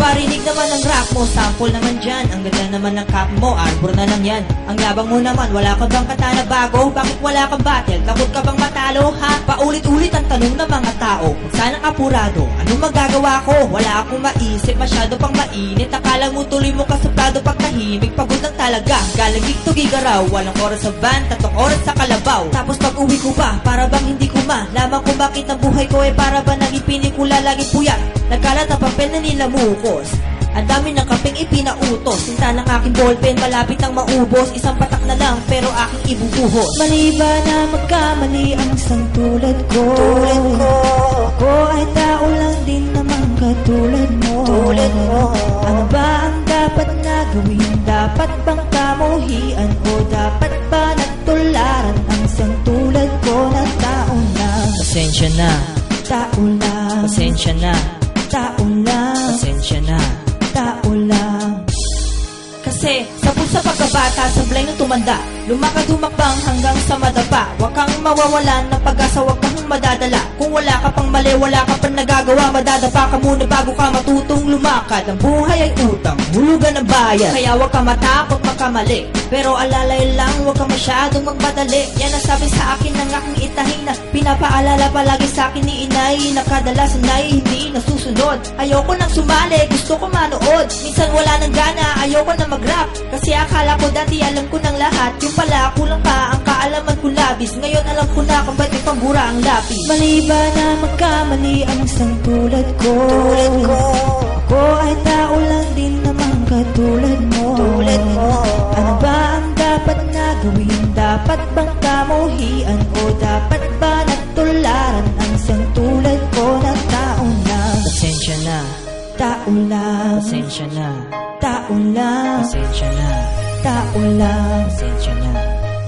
Parinig naman ang rap mo, sample naman dyan. Ang ganda naman ng cap mo, arbor na lang yan. Ang yabang mo naman, wala ka bang kanta na bago? Bakit wala kang battle? Takot ka bang matalo, ha? Paulit-ulit ang tanong ng mga tao. Kung sanang apurado, anong magagawa ko? Wala akong maisip, masyado pang mainit. Akala mo tuloy mo kasuplado pag tahimik. Pagod lang talaga, galing dito gigaraw. Walang oras sa van, 3 oras sa kalabaw. Tapos pag uwi ko ba, para bang hindi ko malaman kung bakit ang buhay ko ay para ba naging pinikula, laging puyat. Nagkalat ang papel na nilamukos. Ang dami ng kapeng ipinautos. Tinta ng aking ballpen, malapit ang maubos. Isang patak na lang, pero aking ibubuhos. Mali ba na magkamali ang isang tulad ko? Ako ay tao lang din naman katulad mo. Ano ba ang dapat na gawin? Dapat bang kamuhian o dapat ba natularan ang isang tulad ko na tao na? Pasensya na, Tao lang, pasensya na, tao lang, pasensya na. tao lang. Kasi sa pusa pagkabata, sablay ng tumanda. Lumakad humakbang hanggang sa madapa. Huwag kang mawawalan ng pag-asa, huwag kang madadala. Kung wala ka pang mali, wala ka pang nagagawa. Madadapa ka muna bago ka matutong lumakad. Ang buhay ay utang, hulugan ng bayan. Kaya huwag ka matakot makamali, pero alalay lang, huwag ka masyadong magmadali. Yan ang sabi sa akin ng aking itahin na pinapaalala palagi sa akin ni inay. Nakadalasan ay hindi nasusunod. Ayoko nang sumali, gusto ko manood. Minsan wala nang gana, ayoko na mag-rap. Kasi akala ko dati alam ko ng lahat. Yung pala kulang pa ang kaalaman ko labis. Ngayon alam ko na kung ba't may pambura ang lapis. Mali ba na magkamali ang isang tulad ko? Ako ay tao lang din naman katulad mo. Ano ba ang dapat na gawin? Dapat bang kamuhian o dapat ba natularan ang isang tulad ko na tao na? Pasensya na, Tao lang, pasensya na, tao lang, pasensya na, tao lang. pasensya na.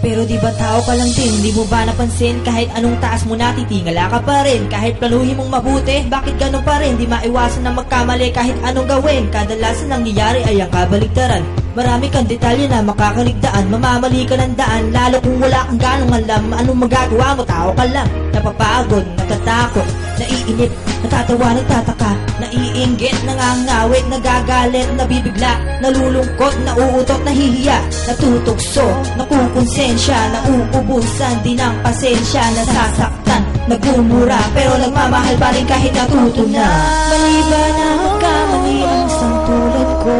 Pero di ba tao ka lang din? Di mo ba napansin? Kahit anong taas mo natitingala ka pa rin. Kahit planuhin mong mabuti, bakit ganun pa rin? Di maiwasan na magkamali kahit anong gawin. Kadalasan nangyayari ay ang kabaligtaran. Marami kang detalye na makakaligtaan. Mamamali ka ng daan, lalo kung wala kang ganong alam. Anong magagawa mo? Tao ka lang. Napapagod, natatakot, naiinip, natatawa, nagtataka, naiinggit, nangangawit, nagagalit, nabibigla, nalulungkot, nauutot, nahihiya, natutugso, nakukonsensya, nauubusan din ang pasensya, nasasaktan, nagmumura, pero nagmamahal pa rin kahit natuto na. Mali ba na magkamali ang isang tulad ko?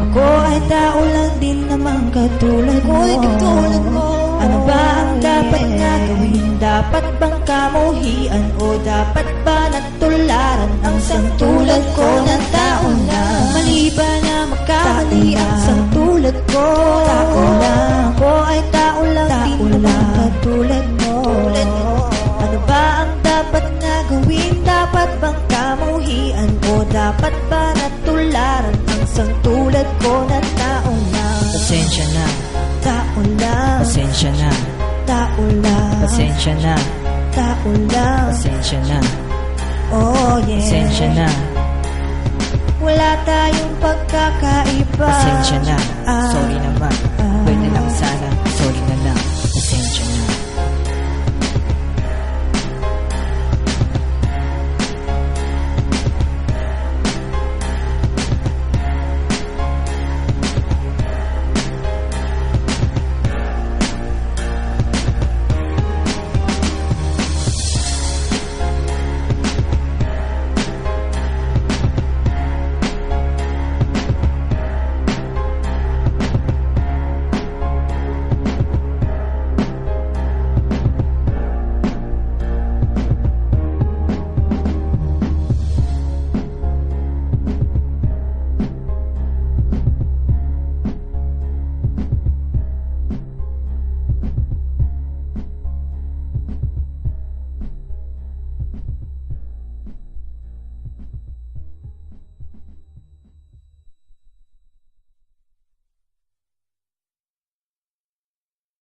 Ako ay tao lang din naman katulad mo. Ano ba ang dapat na gawin? Dapat bang kamuhian o dapat ba natularan ang isang tulad ko na tao na? Mali ba na magkamali ang isang tulad ko? Tao lang, ako ay tao lang din naman katulad mo. Ano ba ang dapat na gawin? Dapat bang kamuhian o dapat ba natularan ang isang tulad ko na tao na? Pasensya na, Tao lang, pasensya na, tao lang, pasensya na, tao lang. pasensya na, Oh yeah, pasensya na, wala tayong pagkakaiba. pasensya na. Sorry naman.